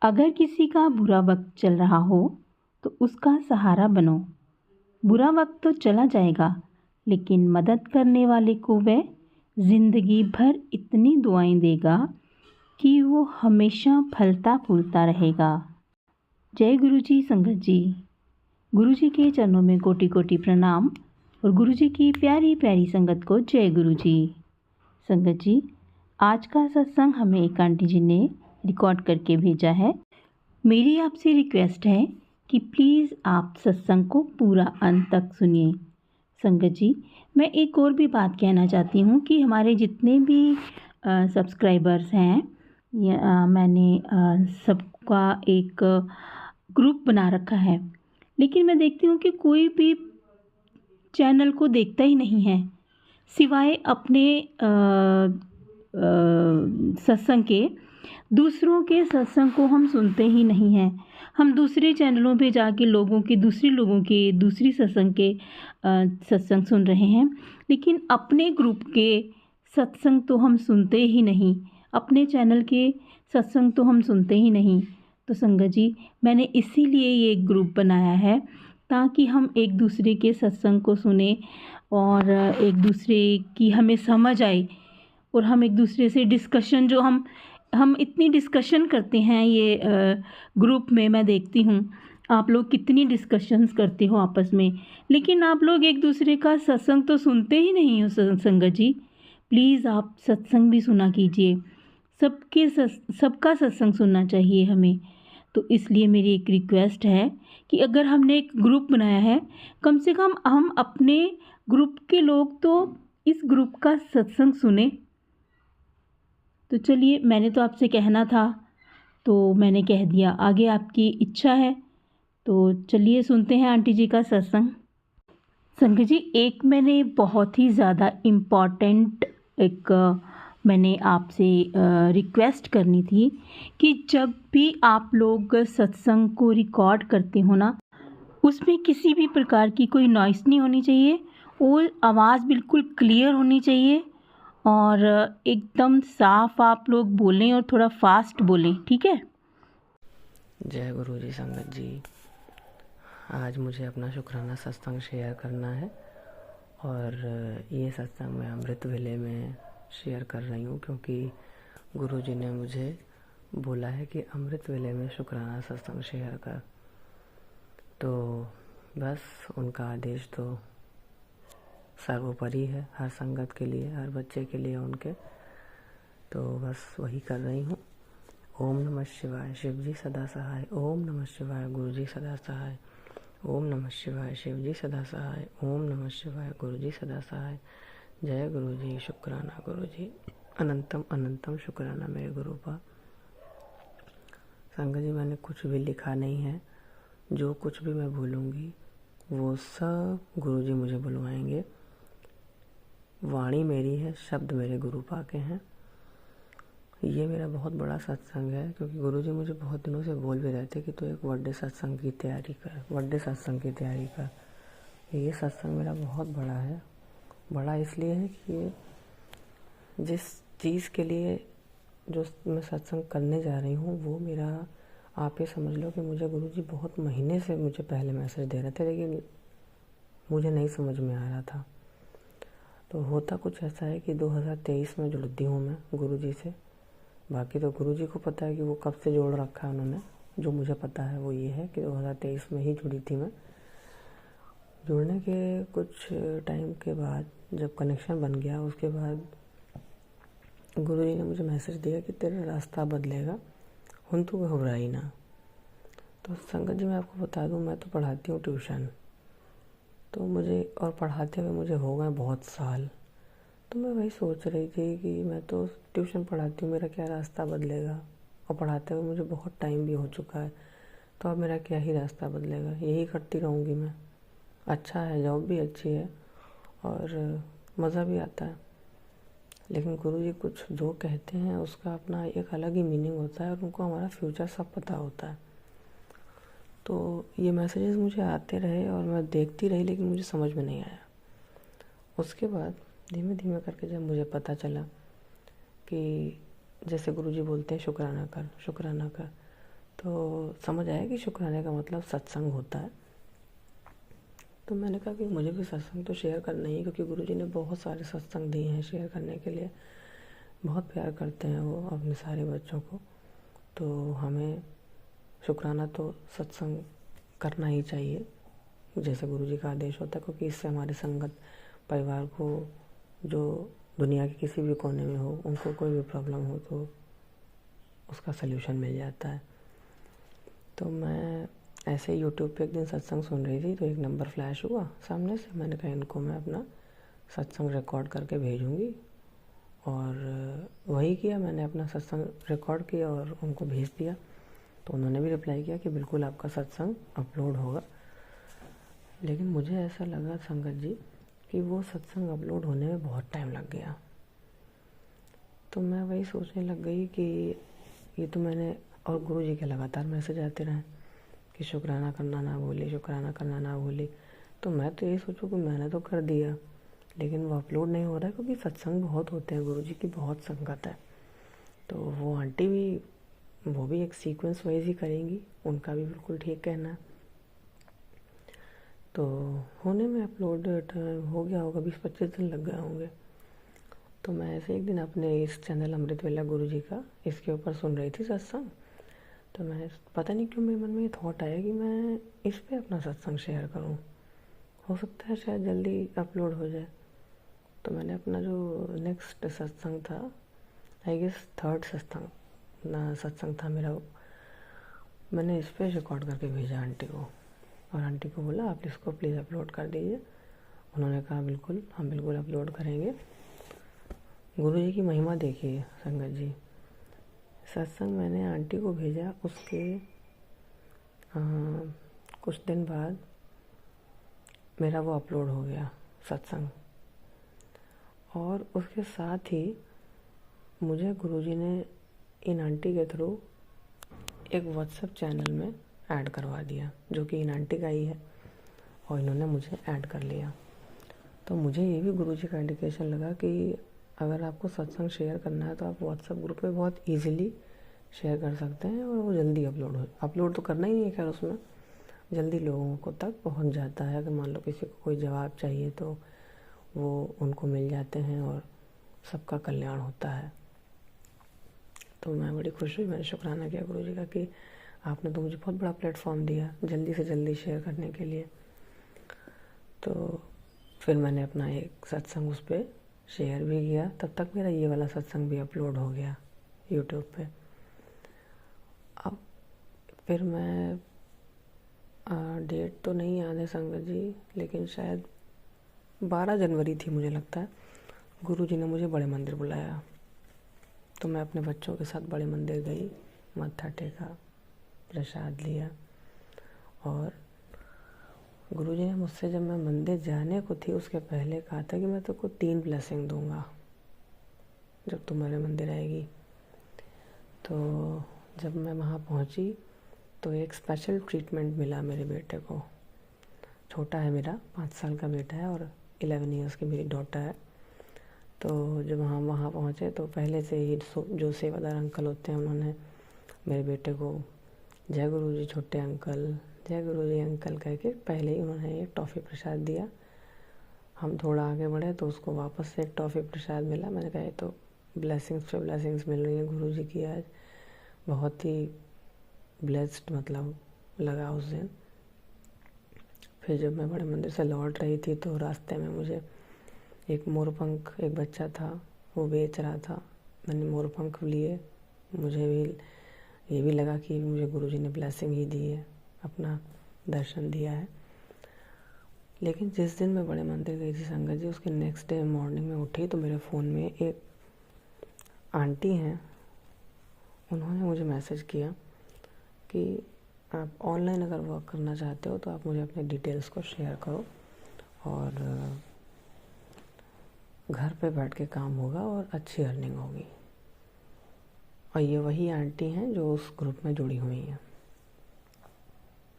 अगर किसी का बुरा वक्त चल रहा हो तो उसका सहारा बनो। बुरा वक्त तो चला जाएगा, लेकिन मदद करने वाले को वह ज़िंदगी भर इतनी दुआएं देगा कि वो हमेशा फलता फूलता रहेगा। जय गुरु जी संगत जी। गुरु जी के चरणों में कोटि कोटि प्रणाम और गुरु जी की प्यारी प्यारी संगत को जय गुरु जी। संगत जी, आज का सत्संग हमें एक आंटी जी ने रिकॉर्ड करके भेजा है। मेरी आपसे रिक्वेस्ट है कि प्लीज़ आप सत्संग को पूरा अंत तक सुनिए। संगत जी, मैं एक और भी बात कहना चाहती हूँ कि हमारे जितने भी सब्सक्राइबर्स हैं, मैंने सबका एक ग्रुप बना रखा है, लेकिन मैं देखती हूँ कि कोई भी चैनल को देखता ही नहीं है, सिवाय अपने सत्संग के। दूसरों के सत्संग को हम सुनते ही नहीं हैं। हम दूसरे चैनलों पे जाके दूसरे लोगों के दूसरी सत्संग के सत्संग सुन रहे हैं, लेकिन अपने ग्रुप के सत्संग तो हम सुनते ही नहीं, अपने चैनल के सत्संग तो हम सुनते ही नहीं। तो संगत जी, मैंने इसीलिए ये ग्रुप बनाया है ताकि हम एक दूसरे के सत्संग को सुने और एक दूसरे की हमें समझ आए और हम एक दूसरे से डिस्कशन, जो हम इतनी डिस्कशन करते हैं ये ग्रुप में, मैं देखती हूँ आप लोग कितनी डिस्कशंस करते हो आपस में, लेकिन आप लोग एक दूसरे का सत्संग तो सुनते ही नहीं हो। संगत जी, प्लीज़ आप सत्संग भी सुना कीजिए। सबका सत्संग सुनना चाहिए हमें। तो इसलिए मेरी एक रिक्वेस्ट है कि अगर हमने एक ग्रुप बनाया है, कम से कम हम अपने ग्रुप के लोग तो इस ग्रुप का सत्संग सुने। तो चलिए, मैंने तो आपसे कहना था तो मैंने कह दिया, आगे आपकी इच्छा है। तो चलिए सुनते हैं आंटी जी का सत्संग। संगत जी, एक मैंने बहुत ही ज़्यादा इम्पॉर्टेंट मैंने आपसे रिक्वेस्ट करनी थी कि जब भी आप लोग सत्संग को रिकॉर्ड करते हो ना, उसमें किसी भी प्रकार की कोई नॉइस नहीं होनी चाहिए और आवाज़ बिल्कुल क्लियर होनी चाहिए और एकदम साफ आप लोग बोलें और थोड़ा फास्ट बोलें, ठीक है? जय गुरु जी संगत जी। आज मुझे अपना शुक्राना सत्संग शेयर करना है और ये सत्संग मैं अमृत वेले में शेयर कर रही हूँ, क्योंकि गुरु जी ने मुझे बोला है कि अमृत वेले में शुक्राना सत्संग शेयर कर। तो बस उनका आदेश तो सर्वोपरि है, हर संगत के लिए, हर बच्चे के लिए उनके। तो बस वही कर रही हूँ। ओम नमः शिवाय, शिव जी सदा सहाय। ओम नमः शिवाय, गुरु जी सदा सहाय। ओम नमः शिवाय, शिव जी सदा सहाय। ओम नमः शिवाय, गुरु जी सदा सहाय। जय गुरु जी, शुक्राना गुरु जी, अनंतम अनंतम शुक्राना मेरे गुरु का। संगत जी, मैंने कुछ भी लिखा नहीं है, जो कुछ भी मैं बोलूँगी वो सब गुरु जी मुझे बुलवाएंगे। वाणी मेरी है, शब्द मेरे गुरु पाके हैं। ये मेरा बहुत बड़ा सत्संग है, क्योंकि गुरुजी मुझे बहुत दिनों से बोल भी रहे थे कि तू एक बर्थडे सत्संग की तैयारी कर, बर्थडे सत्संग की तैयारी कर। ये सत्संग मेरा बहुत बड़ा है। बड़ा इसलिए है कि ये जिस चीज़ के लिए जो मैं सत्संग करने जा रही हूँ वो मेरा, आप ये समझ लो कि मुझे गुरुजी बहुत महीने से मुझे पहले मैसेज दे रहे थे, लेकिन मुझे नहीं समझ में आ रहा था। तो होता कुछ ऐसा है कि 2023 में जुड़ती हूँ मैं गुरुजी से। बाकी तो गुरुजी को पता है कि वो कब से जोड़ रखा है उन्होंने। जो मुझे पता है वो ये है कि 2023 में ही जुड़ी थी मैं। जुड़ने के कुछ टाइम के बाद जब कनेक्शन बन गया, उसके बाद गुरुजी ने मुझे मैसेज दिया कि तेरा रास्ता बदलेगा, हुन तू घबराई ना। तो संगत जी, मैं आपको बता दूं, मैं तो पढ़ाती हूँ ट्यूशन, तो मुझे, और पढ़ाते हुए मुझे हो गए बहुत साल। तो मैं वही सोच रही थी कि मैं तो ट्यूशन पढ़ाती हूँ, मेरा क्या रास्ता बदलेगा, और पढ़ाते हुए मुझे बहुत टाइम भी हो चुका है, तो अब मेरा क्या ही रास्ता बदलेगा, यही करती रहूँगी मैं। अच्छा है, जॉब भी अच्छी है और मज़ा भी आता है, लेकिन गुरुजी कुछ जो कहते हैं उसका अपना एक अलग ही मीनिंग होता है और उनको हमारा फ्यूचर सब पता होता है। तो ये मैसेजेस मुझे आते रहे और मैं देखती रही, लेकिन मुझे समझ में नहीं आया। उसके बाद धीमे धीमे करके जब मुझे पता चला कि जैसे गुरुजी बोलते हैं शुक्राना कर, शुक्राना कर, तो समझ आया कि शुक्राने का मतलब सत्संग होता है। तो मैंने कहा कि मुझे भी सत्संग तो शेयर करना ही है, क्योंकि गुरुजी ने बहुत सारे सत्संग दिए हैं शेयर करने के लिए। बहुत प्यार करते हैं वो अपने सारे बच्चों को। तो हमें शुक्राना तो सत्संग करना ही चाहिए, जैसे गुरुजी का आदेश होता है, क्योंकि इससे हमारी संगत परिवार को, जो दुनिया के किसी भी कोने में हो, उनको कोई भी प्रॉब्लम हो तो उसका सल्यूशन मिल जाता है। तो मैं ऐसे ही यूट्यूब पे एक दिन सत्संग सुन रही थी, तो एक नंबर फ्लैश हुआ सामने से। मैंने कहा इनको मैं अपना सत्संग रिकॉर्ड करके भेजूँगी, और वही किया। मैंने अपना सत्संग रिकॉर्ड किया और उनको भेज दिया। तो उन्होंने भी रिप्लाई किया कि बिल्कुल आपका सत्संग अपलोड होगा। लेकिन मुझे ऐसा लगा संगत जी कि वो सत्संग अपलोड होने में बहुत टाइम लग गया। तो मैं वही सोचने लग गई कि ये तो मैंने, और गुरुजी के लगातार मैसेज आते रहे कि शुक्राना करना ना भूली, शुक्राना करना ना भूली। तो मैं तो यही सोचूं कि मैंने तो कर दिया, लेकिन वो अपलोड नहीं हो रहा है, क्योंकि सत्संग बहुत होते हैं, गुरुजी की बहुत संगत है। तो वो आंटी भी, वो भी एक सीक्वेंस वाइज ही करेंगी, उनका भी बिल्कुल ठीक कहना है। तो होने में अपलोड हो गया होगा, 20-25 दिन लग गए होंगे। तो मैं ऐसे एक दिन अपने इस चैनल अमृत वेला गुरुजी का इसके ऊपर सुन रही थी सत्संग। तो मैं, पता नहीं क्यों मेरे मन में ये थॉट आया कि मैं इस पे अपना सत्संग शेयर करूं, हो सकता है शायद जल्दी अपलोड हो जाए। तो मैंने अपना जो नेक्स्ट सत्संग था, आई गेस 3rd सत्संग था मेरा, मैंने इस पे रिकॉर्ड करके भेजा आंटी को, और आंटी को बोला आप इसको प्लीज़ अपलोड कर दीजिए। उन्होंने कहा बिल्कुल, हम बिल्कुल अपलोड करेंगे। गुरुजी की महिमा देखिए संगत जी। सत्संग मैंने आंटी को भेजा, उसके कुछ दिन बाद मेरा वो अपलोड हो गया सत्संग। और उसके साथ ही मुझे गुरुजी ने इन आंटी के थ्रू एक व्हाट्सएप चैनल में ऐड करवा दिया, जो कि इन आंटी का ही है, और इन्होंने मुझे ऐड कर लिया। तो मुझे ये भी गुरुजी का इंडिकेशन लगा कि अगर आपको सत्संग शेयर करना है तो आप व्हाट्सएप ग्रुप पे बहुत इजीली शेयर कर सकते हैं, और वो जल्दी अपलोड तो करना ही नहीं है, खैर उसमें जल्दी लोगों को तक पहुंच जाता है। अगर मान लो किसी को कोई जवाब चाहिए तो वो उनको मिल जाते हैं, और सबका कल्याण होता है। तो मैं बड़ी खुश हुई, मैंने शुक्राना किया गुरुजी का कि आपने तो मुझे बहुत बड़ा प्लेटफॉर्म दिया जल्दी से जल्दी शेयर करने के लिए। तो फिर मैंने अपना एक सत्संग उस पर शेयर भी किया। तब तक मेरा ये वाला सत्संग भी अपलोड हो गया यूट्यूब पे। अब फिर मैं, डेट तो नहीं याद है संगत जी, लेकिन शायद 12 जनवरी थी मुझे लगता है, गुरुजी ने मुझे बड़े मंदिर बुलाया। तो मैं अपने बच्चों के साथ बड़े मंदिर गई, मत्था टेका, प्रसाद लिया। और गुरुजी ने मुझसे, जब मैं मंदिर जाने को थी उसके पहले कहा था कि मैं तुमको 3 ब्लेसिंग दूंगा जब तुम मेरे मंदिर आएगी। तो जब मैं वहाँ पहुँची तो एक स्पेशल ट्रीटमेंट मिला मेरे बेटे को। छोटा है मेरा, 5 साल का बेटा है, और 11 ईयर्स की मेरी डॉटर है। तो जब हम वहाँ पहुँचे तो पहले से ही जो सेवादार अंकल होते हैं, उन्होंने मेरे बेटे को जय गुरुजी छोटे अंकल, जय गुरुजी अंकल करके पहले ही उन्होंने एक टॉफ़ी प्रसाद दिया। हम थोड़ा आगे बढ़े तो उसको वापस से एक टॉफ़ी प्रसाद मिला। मैंने कहा ये तो ब्लेसिंग्स पे ब्लेसिंग्स मिल रही हैं गुरुजी की आज, बहुत ही ब्लेस्ड मतलब लगा उस दिन। फिर जब मैं बड़े मंदिर से लौट रही थी तो रास्ते में मुझे एक मोरपंख, एक बच्चा था वो बेच रहा था। मैंने मोरपंख लिए, मुझे भी ये भी लगा कि मुझे गुरुजी ने ब्लेसिंग ही दी है, अपना दर्शन दिया है। लेकिन जिस दिन मैं बड़े मंदिर गई थी संगत जी, उसके नेक्स्ट डे मॉर्निंग में उठी तो मेरे फ़ोन में एक आंटी हैं, उन्होंने मुझे मैसेज किया कि आप ऑनलाइन अगर वर्क करना चाहते हो तो आप मुझे अपने डिटेल्स को शेयर करो, और घर पे बैठ के काम होगा और अच्छी अर्निंग होगी। और ये वही आंटी हैं जो उस ग्रुप में जुड़ी हुई हैं।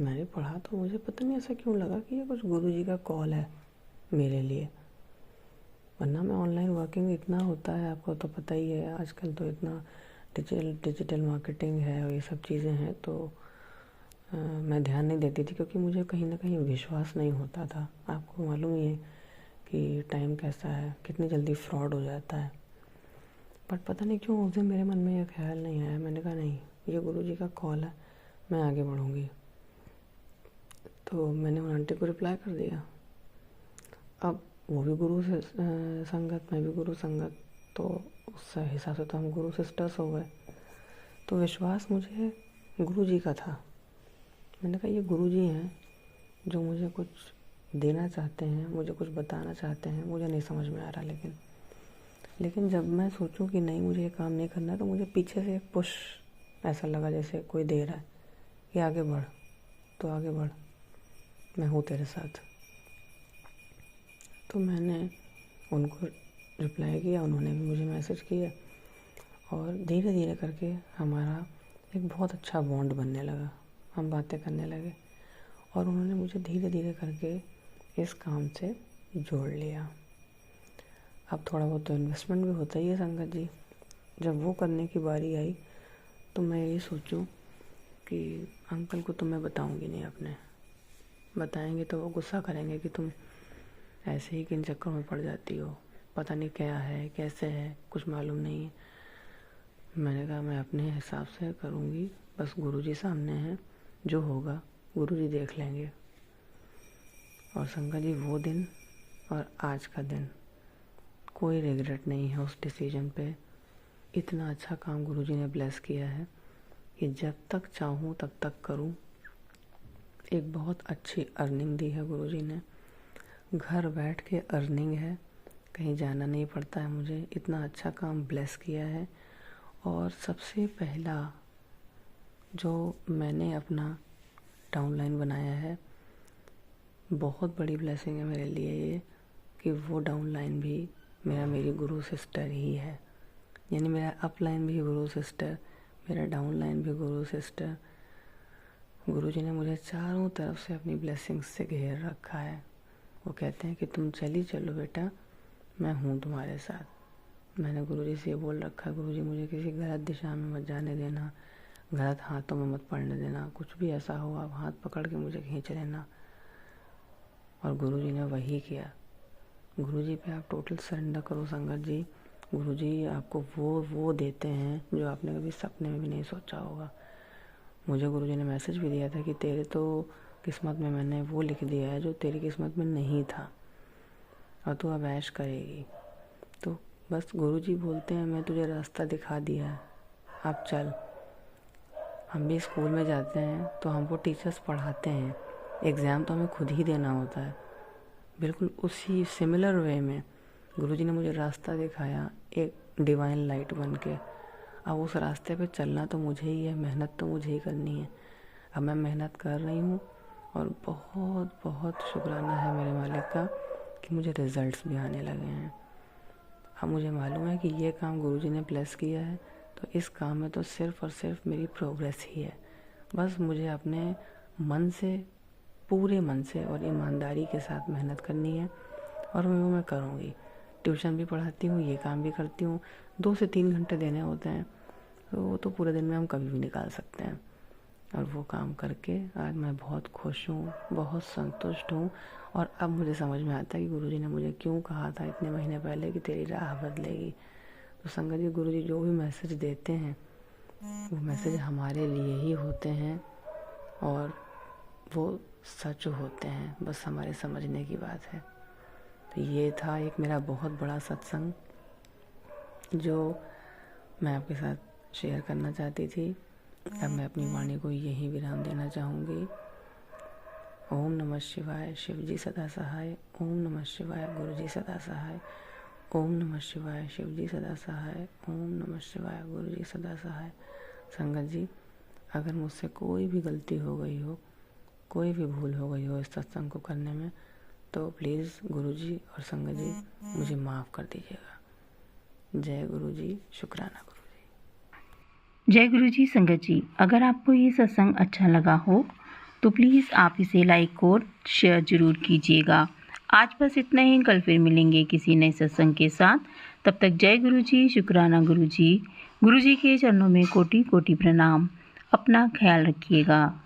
मैंने पढ़ा तो मुझे पता नहीं ऐसा क्यों लगा कि ये कुछ गुरुजी का कॉल है मेरे लिए, वरना मैं ऑनलाइन वर्किंग इतना होता है, आपको तो पता ही है आजकल तो इतना डिजिटल मार्केटिंग है और ये सब चीज़ें हैं, तो मैं ध्यान नहीं देती थी क्योंकि मुझे कहीं ना कहीं विश्वास नहीं होता था। आपको मालूम ही है कि टाइम कैसा है, कितनी जल्दी फ्रॉड हो जाता है। बट पता नहीं क्यों उस दिन मेरे मन में यह ख्याल नहीं आया। मैंने कहा नहीं, ये गुरुजी का कॉल है, मैं आगे बढ़ूँगी। तो मैंने उन आंटी को रिप्लाई कर दिया। अब वो भी गुरु से संगत, मैं भी गुरु संगत, तो उस हिसाब से तो हम गुरु सिस्टर्स हो गए। तो विश्वास मुझे गुरुजी का था। मैंने कहा ये गुरुजी हैं जो मुझे कुछ देना चाहते हैं, मुझे कुछ बताना चाहते हैं। मुझे नहीं समझ में आ रहा, लेकिन जब मैं सोचूं कि नहीं मुझे ये काम नहीं करना है, तो मुझे पीछे से एक पुश ऐसा लगा जैसे कोई दे रहा है कि आगे बढ़, तो आगे बढ़, मैं हूँ तेरे साथ। तो मैंने उनको रिप्लाई किया, उन्होंने भी मुझे मैसेज किया और धीरे धीरे करके हमारा एक बहुत अच्छा बॉन्ड बनने लगा। हम बातें करने लगे और उन्होंने मुझे धीरे धीरे करके इस काम से जोड़ लिया। अब थोड़ा बहुत तो इन्वेस्टमेंट भी होता ही है संगत जी। जब वो करने की बारी आई तो मैं यही सोचूं कि अंकल को तो मैं बताऊंगी नहीं, अपने बताएंगे तो वो गुस्सा करेंगे कि तुम ऐसे ही किन चक्करों में पड़ जाती हो, पता नहीं क्या है कैसे है, कुछ मालूम नहीं है। मैंने कहा मैं अपने हिसाब से करूँगी, बस गुरुजी सामने हैं, जो होगा गुरुजी देख लेंगे। और संगत जी वो दिन और आज का दिन कोई रिग्रेट नहीं है उस डिसीजन पे। इतना अच्छा काम गुरुजी ने ब्लेस किया है कि जब तक चाहूँ तब तक करूँ। एक बहुत अच्छी अर्निंग दी है गुरुजी ने, घर बैठ के अर्निंग है, कहीं जाना नहीं पड़ता है मुझे। इतना अच्छा काम ब्लेस किया है। और सबसे पहला जो मैंने अपना डाउनलाइन बनाया है, बहुत बड़ी ब्लेसिंग है मेरे लिए ये, कि वो डाउनलाइन भी मेरी गुरु सिस्टर ही है। यानी मेरा अपलाइन भी गुरु सिस्टर, मेरा डाउनलाइन भी गुरु सिस्टर। गुरुजी ने मुझे चारों तरफ से अपनी ब्लेसिंग्स से घेर रखा है। वो कहते हैं कि तुम चलो बेटा, मैं हूँ तुम्हारे साथ। मैंने गुरुजी से ये बोल रखा है, गुरुजी मुझे किसी गलत दिशा में मत जाने देना, गलत हाथों में मत पड़ने देना, कुछ भी ऐसा हो आप हाथ पकड़ के मुझे खींच लेना। और गुरुजी ने वही किया। गुरुजी पे आप टोटल सरेंडर करो संगत जी। गुरुजी आपको वो देते हैं जो आपने कभी सपने में भी नहीं सोचा होगा। मुझे गुरुजी ने मैसेज भी दिया था कि तेरे तो किस्मत में मैंने वो लिख दिया है जो तेरी किस्मत में नहीं था और तू अब ऐश करेगी। तो बस गुरुजी बोलते हैं मैं तुझे रास्ता दिखा दिया है, अब चल। हम भी स्कूल में जाते हैं तो हमको टीचर्स पढ़ाते हैं, एग्ज़ाम तो हमें खुद ही देना होता है। बिल्कुल उसी सिमिलर वे में गुरुजी ने मुझे रास्ता दिखाया, एक डिवाइन लाइट बन के। अब उस रास्ते पे चलना तो मुझे ही है, मेहनत तो मुझे ही करनी है। अब मैं मेहनत कर रही हूँ और बहुत बहुत शुक्राना है मेरे मालिक का कि मुझे रिज़ल्ट्स भी आने लगे हैं। अब मुझे मालूम है कि ये काम गुरुजी ने ब्लेस किया है, तो इस काम में तो सिर्फ़ और सिर्फ मेरी प्रोग्रेस ही है। बस मुझे अपने मन से, पूरे मन से और ईमानदारी के साथ मेहनत करनी है और वो मैं करूँगी। ट्यूशन भी पढ़ाती हूँ, ये काम भी करती हूँ। 2 से 3 घंटे देने होते हैं, तो वो तो पूरे दिन में हम कभी भी निकाल सकते हैं। और वो काम करके आज मैं बहुत खुश हूँ, बहुत संतुष्ट हूँ। और अब मुझे समझ में आता है कि गुरुजी ने मुझे क्यों कहा था इतने महीने पहले कि तेरी राह बदलेगी। तो संगत जी, गुरुजी जो भी मैसेज देते हैं वो मैसेज हमारे लिए ही होते हैं और वो सच होते हैं, बस हमारे समझने की बात है। तो ये था एक मेरा बहुत बड़ा सत्संग जो मैं आपके साथ शेयर करना चाहती थी। अब मैं अपनी वाणी को यहीं विराम देना चाहूँगी। ओम नमः शिवाय, शिव जी सदा सहाय। ओम नमः शिवाय, गुरु जी सदा सहाय। ओम नमः शिवाय, शिव जी सदा सहाय। ओम नमः शिवाय, गुरु जी सदा सहाय। संगत जी, अगर मुझसे कोई भी गलती हो गई हो, कोई भी भूल हो गई हो इस सत्संग को करने में, तो प्लीज़ गुरुजी और संगत जी मुझे माफ़ कर दीजिएगा। जय गुरुजी, शुक्राना गुरुजी। जय गुरुजी। संगत जी, अगर आपको ये सत्संग अच्छा लगा हो तो प्लीज़ आप इसे लाइक और शेयर ज़रूर कीजिएगा। आज बस इतना ही, कल फिर मिलेंगे किसी नए सत्संग के साथ। तब तक जय गुरुजी, शुक्राना गुरुजी, गुरु जी के चरणों में कोटि कोटि प्रणाम। अपना ख्याल रखिएगा।